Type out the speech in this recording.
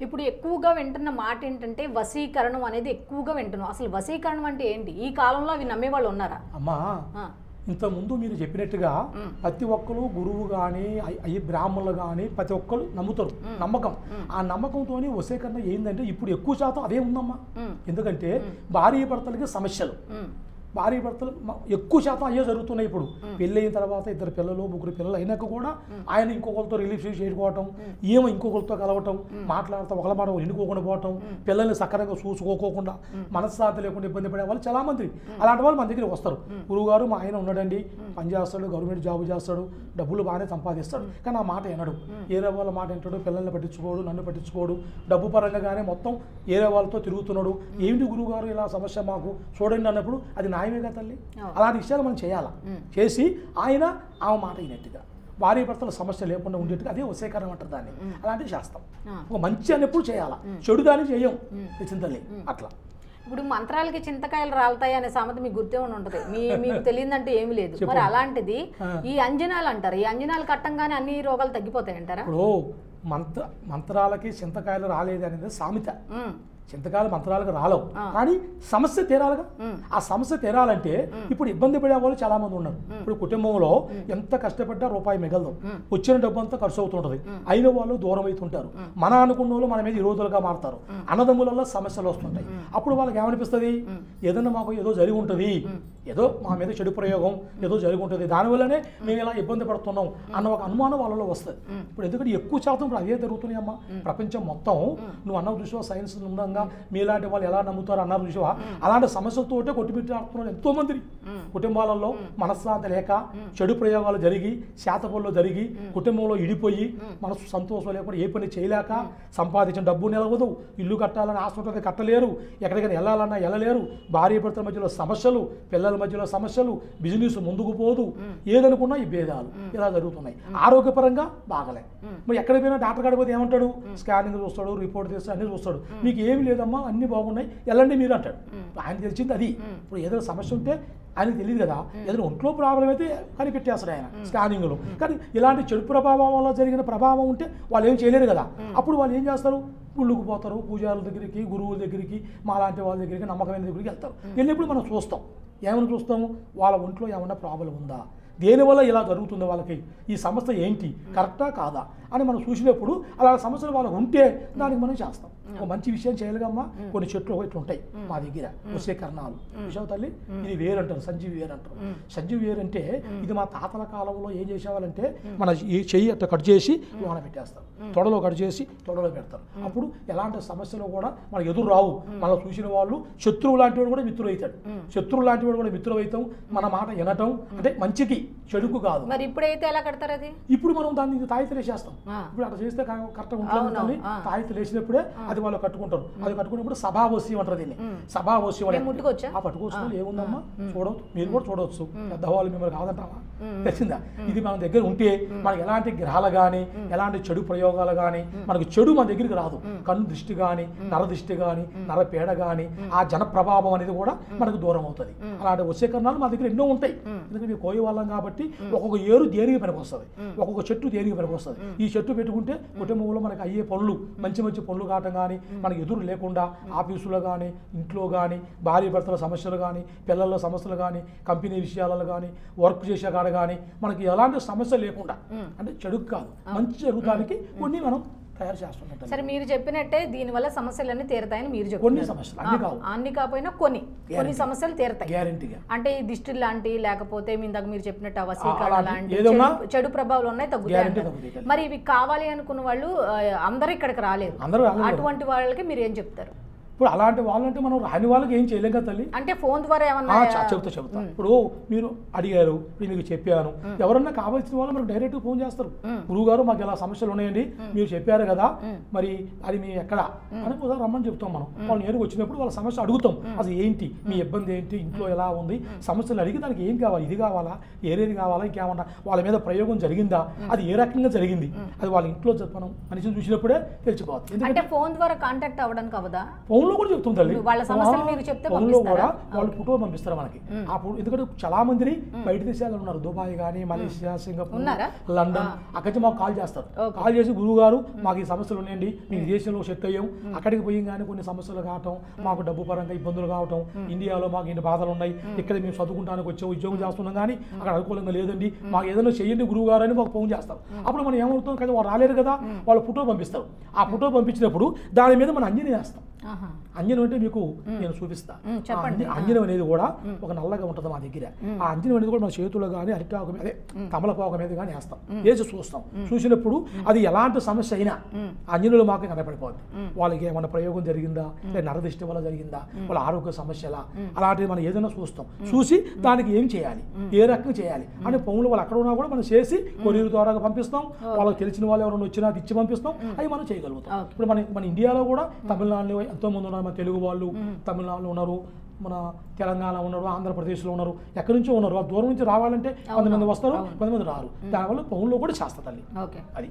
ఇప్పుడు ఎక్కువగా వింటున్న మాట ఏంటంటే వశీకరణం అనేది ఎక్కువగా వింటున్నాం. అసలు వశీకరణం అంటే ఏంటి? ఈ కాలంలో అవి నమ్మేవాళ్ళు ఉన్నారా? అమ్మా ఇంతకుముందు మీరు చెప్పినట్టుగా ప్రతి ఒక్కరు గురువు కానీ అయ్యి బ్రాహ్మణులు కానీ ప్రతి ఒక్కరు నమ్ముతారు. నమ్మకం. ఆ నమ్మకంతో వశీకరణ ఏంటంటే ఇప్పుడు ఎక్కువ శాతం అదే ఉందమ్మా. ఎందుకంటే భార్య భర్తలకి సమస్యలు, భార్య భర్తలు ఎక్కువ శాతం అయ్యే జరుగుతున్నాయి. ఇప్పుడు పెళ్ళి అయిన తర్వాత 2 పిల్లలు 3 పిల్లలు అయినాక కూడా ఆయన ఇంకొకరితో రిలీఫ్ చేసుకోవటం, ఏమో ఇంకొకరితో కలవటం, మాట్లాడటం, ఒకళ్ళ మాట ఎన్నుకోకుండా పోవటం, పిల్లల్ని సక్రంగా చూసుకోకుండా మనశ్శాంతి లేకుండా ఇబ్బంది పడే వాళ్ళు చాలా మంది. అలాంటి వాళ్ళు మన దగ్గరికి వస్తారు. గురువుగారు మా ఆయన ఉన్నాడండి, పని చేస్తాడు, గవర్నమెంట్ జాబ్ చేస్తాడు, డబ్బులు బాగానే సంపాదిస్తాడు, కానీ ఆ మాట వినడు, ఏరే వాళ్ళ మాట వింటాడు, పిల్లల్ని పట్టించుకోడు, నన్ను పట్టించుకోడు, డబ్బు పరంగా కానీ మొత్తం ఏరే వాళ్ళతో తిరుగుతున్నాడు. ఏమిటి గురువుగారు ఇలా సమస్య మాకు చూడండి అన్నప్పుడు అది న్యాయమేగా తల్లి. అలాంటి విషయాలు మనం చేయాలా, చేసి ఆయన ఆ మాట అయినట్టుగా భార్య భర్తల సమస్య లేకుండా ఉండేట్టుగా అదే వశీకరణం అంటారు దాన్ని. అలాంటివి చేస్తాం. ఒక మంచి అన్నప్పుడు చేయాలా, చెడు దాన్ని చేయం తల్లి. అట్లా ఇప్పుడు మంత్రాలకి చింతకాయలు రాలుతాయి అనే సామెత మీకు గుర్తే ఉంటుంది. మీకు తెలియదంటే ఏమి లేదు. మరి అలాంటిది ఈ అంజనాలు అంటారు. ఈ అంజనాలు కట్టంగానే అన్ని రోగాలు తగ్గిపోతాయి అంటారా? ఇప్పుడు మంత్రాలకి చింతకాయలు రాలేదు అనేది సామెత. చింతకాయలు మంత్రాలకు రాలవు, కానీ సమస్య తీరాలిగా. ఆ సమస్య తీరాలంటే ఇప్పుడు ఇబ్బంది పడే వాళ్ళు చాలా మంది ఉన్నారు. ఇప్పుడు కుటుంబంలో ఎంత కష్టపడ్డా రూపాయి మిగలదు, వచ్చిన డబ్బు అంతా ఖర్చు అవుతుంటది, అయిన వాళ్ళు దూరం అవుతుంటారు, మన అనుకున్న వాళ్ళు మన మీద విరోధులుగా మారుతారు, అన్నదమ్ములలో సమస్యలు వస్తుంటాయి. అప్పుడు వాళ్ళకి ఏమనిపిస్తుంది, ఏదన్నా మాకు ఏదో జరిగి ఉంటుంది, ఏదో మా మీద చెడు ప్రయోగం ఏదో జరిగి ఉంటుంది, దానివల్లనే మేము ఇలా ఇబ్బంది పడుతున్నాం అన్న ఒక అనుమానం వాళ్ళలో వస్తుంది. ఇప్పుడు ఎందుకంటే ఎక్కువ శాతం ఇప్పుడు అదే జరుగుతున్నాయి అమ్మా. ప్రపంచం మొత్తం నువ్వు అన్న చూసావా, సైన్స్ ఉందంగా మీలాంటి వాళ్ళు ఎలా నమ్ముతారు అన్నారు చూసావా, అలాంటి సమస్యలతోటే కొట్టిపెట్టాడుతున్నారు ఎంతో మంది కుటుంబాలలో. మనశ్శాంతి లేక చెడు ప్రయోగాలు జరిగి, శాతపల్లో జరిగి, కుటుంబంలో ఇడిపోయి మనసు సంతోషం లేకుండా ఏ పని చేయలేక, సంపాదించిన డబ్బు నిలవదు, ఇల్లు కట్టాలని ఆశ ఉంటుంది కట్టలేరు, ఎక్కడికైనా వెళ్ళాలన్నా వెళ్ళలేరు, భార్య భర్తల మధ్యలో సమస్యలు, పిల్లల మధ్యలో సమస్యలు, బిజినెస్ ముందుకు పోదు, ఏదనుకున్నా ఈ భేదాలు ఇలా జరుగుతున్నాయి. ఆరోగ్యపరంగా బాగలే. మరి ఎక్కడ పోయినా డాక్టర్ కాడికి పోతే ఏమంటాడు, స్కానింగ్ చూస్తాడు, రిపోర్ట్ తీస్తాడు, అన్ని చూస్తాడు, మీకు ఏమి లేదమ్మా అన్ని బాగున్నాయి వెళ్ళండి మీరు అంటాడు. ఆయన తెలిసింది అది. ఇప్పుడు ఏదైనా సమస్య ఉంటే ఆయనకు తెలియదు కదా, ఏదైనా ఒంట్లో ప్రాబ్లం అయితే కనిపెట్టేస్తాడు ఆయన స్కానింగ్లో. కానీ ఇలాంటి చెడు ప్రభావం వల్ల జరిగిన ప్రభావం ఉంటే వాళ్ళు ఏం చేయలేరు కదా. అప్పుడు వాళ్ళు ఏం చేస్తారు, గుళ్ళకు పోతారు, పూజారుల దగ్గరికి, గురువుల దగ్గరికి, మా లాంటి వాళ్ళ దగ్గరికి, నమ్మకమైన దగ్గరికి వెళ్తారు. వెళ్ళినప్పుడు మనం చూస్తాం, ఏమైనా చూస్తాము, వాళ్ళ ఒంట్లో ఏమన్నా ప్రాబ్లం ఉందా, దేనివల్ల ఇలా జరుగుతుందో, వాళ్ళకి ఈ సమస్య ఏంటి, కరెక్టా కాదా అని మనం చూసినప్పుడు అలాంటి సమస్యలు వాళ్ళకు ఉంటే దానికి మనం చేస్తాం. ఒక మంచి విషయం చేయగలగమ్మా. కొన్ని చెట్లు ఇట్లా ఉంటాయి మా దగ్గర, వశీకరణాలు విషయం తల్లి. ఇది వేరు అంటారు, సంజీవి వేరు అంటారు. సంజీవి వేరు అంటే ఇది మా తాతల కాలంలో ఏం చేసేవాళ్ళంటే మన ఈ చెయ్యి అట్లా కట్ చేసి లోన పెట్టేస్తారు, తొడలో కట్ చేసి తొడలో పెడతారు. అప్పుడు ఎలాంటి సమస్యలు కూడా మనకు ఎదురు రావు. మనం చూసిన వాళ్ళు శత్రువు లాంటి వాడు కూడా మిత్రుడు అవుతాడు, శత్రువు లాంటి వాడు కూడా మిత్రుడు అవుతాం. మన మాట వినటం అంటే మంచికి, చెడుకు కాదు. మరి ఇప్పుడైతే ఎలా కడతారు అది? ఇప్పుడు మనం దాన్ని తాయితలు వేసేస్తాం. ఇప్పుడు అట్లా చేస్తే కరెక్ట్గా ఉంటుంది. తాయితలు వేసినప్పుడే అది వాళ్ళు కట్టుకుంటారు. అది కట్టుకున్నప్పుడు సభావశ్యం అంటారు దీన్ని. సభావశ్యం ఆ పట్టుకోవచ్చు. ఏముందమ్మా చూడవచ్చు, మీరు కూడా చూడవచ్చు, పెద్దవాళ్ళు మిమ్మల్ని కాదంటావా, తెలిసిందా? ఇది మన దగ్గర ఉంటే మనకి ఎలాంటి గ్రహాలు కానీ ఎలాంటి చెడు ప్రయోగాలు కానీ మనకి చెడు మన దగ్గరికి రాదు. కన్ను దృష్టి కానీ, నర దృష్టి కానీ, నర పేడ కానీ, ఆ జన ప్రభావం అనేది కూడా మనకు దూరం అవుతుంది. అలాంటి వశీకరణాలు మా దగ్గర ఎన్నో ఉంటాయి. ఎందుకంటే మేము కోయి వాళ్ళం కాబట్టి ఒక్కొక్క ఏరు దేనికి పనికొస్తుంది, ఒక్కొక్క చెట్టు దేనికి పనికొస్తుంది. ఈ చెట్టు పెట్టుకుంటే కుటుంబంలో మనకి అయ్యే పనులు, మంచి మంచి పనులు కావటం కానీ, మనకి ఎదురు లేకుండా ఆఫీసులో కానీ, ఇంట్లో కానీ, భార్య భర్తల సమస్యలు కానీ, పిల్లల సమస్యలు కానీ, కంపెనీ విషయాలలో కానీ, వర్క్ చేసే కాడ కానీ మనకి ఎలాంటి సమస్య లేకుండా, అంటే చెడుకు కాదు మంచి జరుగుతానికి కొన్ని మనం తయారు చేస్తున్నట్టు. సరే, మీరు చెప్పినట్టే దీనివల్ల సమస్యలన్నీ తీరుతాయని మీరు చెప్పారు. కొన్ని సమస్యలు అన్ని కావు, అన్ని కాకపోయినా కొన్ని సమస్యలు తీరుతాయి గ్యారెంటీగా. అంటే ఈ దిష్టి లాంటి, లేకపోతే ఇందాక మీరు చెప్పినట్టు వశీకరణ లాంటి చెడు ప్రభావాలు ఉన్నాయి, తగ్గుతాయి. మరి ఇవి కావాలి అనుకున్న వాళ్ళు అందరూ ఇక్కడికి రాలేరు. అటువంటి వాళ్ళకి మీరు ఏం చెప్తారు? ఇప్పుడు అలాంటి వాళ్ళంటే మనం రాని వాళ్ళకి ఏం చేయలేం కదా తల్లి. అంటే ఫోన్ ద్వారా ఏమన్నా చెబుతా. ఇప్పుడు మీరు అడిగారు, మీకు చెప్పాను, ఎవరన్నా కావాల్సిన వాళ్ళు మనకు డైరెక్ట్ ఫోన్ చేస్తారు. గురువు గారు మాకు ఇలా సమస్యలు ఉన్నాయండి, మీరు చెప్పారు కదా, మరి అది మీ ఎక్కడ అని ఒకసారి రమ్మని చెప్తాం. మనం వాళ్ళు నేరుగా వచ్చినప్పుడు వాళ్ళ సమస్య అడుగుతాం, అసలు ఏంటి మీ ఇబ్బంది ఏంటి, ఇంట్లో ఎలా ఉంది, సమస్యలు అడిగి దానికి ఏం కావాలి, ఇది కావాలా, ఏరేది కావాలా, ఇంకేమన్నా వాళ్ళ మీద ప్రయోగం జరిగిందా, అది ఏ రకంగా జరిగింది, అది వాళ్ళ ఇంట్లో మనం మనిషిని చూసినప్పుడే తెలిసిపోతుంది. అంటే ఫోన్ ద్వారా కాంటాక్ట్ అవ్వడానికి అవదా? ఫోన్ పౌన్లో కూడా చెప్తుంది తల్లి. వాళ్ళ సమస్యలు మీరు చెప్తే పౌన్లో కూడా వాళ్ళు ఫోటో పంపిస్తారు మనకి. ఆ ఎందుకంటే చాలా మంది బయట దేశాల్లో ఉన్నారు, దుబాయ్ కానీ, మలేషియా, సింగపూర్, లండన్. అక్కడికి మాకు కాల్ చేస్తారు. కాల్ చేసి గురువు గారు మాకు ఈ సమస్యలు ఉన్నాయండి, మీ దేశంలో సెట్ అయ్యాం, అక్కడికి పోయి కానీ కొన్ని సమస్యలు కావటం, మాకు డబ్బు పరంగా ఇబ్బందులు కావటం, ఇండియాలో మాకు ఇన్ని బాధలు ఉన్నాయి, ఇక్కడ మేము చదువుకుంటానికి వచ్చాం, ఉద్యోగం చేస్తున్నాం కానీ అక్కడ అనుకూలంగా లేదండి, మాకు ఏదైనా చేయండి గురువు గారు అని మాకు ఫోన్ చేస్తారు. అప్పుడు మనం ఏమవుతాం కదా, వాళ్ళు రాలేరు కదా, వాళ్ళు ఫోటో పంపిస్తారు. ఆ ఫోటో పంపించినప్పుడు దాని మీద మనం అంజని వేస్తాం. అంజనం అంటే మీకు నేను చూపిస్తా. అంజనం అనేది కూడా ఒక నల్లగా ఉంటుంది మా దగ్గర. ఆ అంజనం అనేది కూడా మన చేతుల్లో కానీ అరిటాకు మీద, తమలపాకు మీద కానీ వేస్తాం. వేసి చూస్తాం. చూసినప్పుడు అది ఎలాంటి సమస్య అయినా అంజనులు మాకు కనపడిపోద్ది. వాళ్ళకి ఏమైనా ప్రయోగం జరిగిందా, లేదా నరదిష్టి వల్ల జరిగిందా, వాళ్ళ ఆరోగ్య సమస్యలా, అలాంటివి మనం ఏదైనా చూస్తాం. చూసి దానికి ఏం చేయాలి, ఏ రకంగా చేయాలి అని పౌన్లు వాళ్ళు అక్కడ ఉన్నా కూడా మనం చేసి కొరియర్ ద్వారా పంపిస్తాం. వాళ్ళకి తెలిసిన వాళ్ళు ఎవరైనా వచ్చినా అది ఇచ్చి పంపిస్తాం. అవి మనం చేయగలుగుతాం. ఇప్పుడు మన ఇండియాలో కూడా తమిళనాడులో ఎంతోమంది ఉన్నారు, మన తెలుగు వాళ్ళు తమిళనాడులో ఉన్నారు, మన తెలంగాణ ఉన్నారు, ఆంధ్రప్రదేశ్లో ఉన్నారు, ఎక్కడి నుంచో ఉన్నారు. దూరం నుంచి రావాలంటే కొంతమంది వస్తారు, కొంతమంది రారు. దానివల్ల పౌన్లో కూడా చేస్తా తల్లి. అది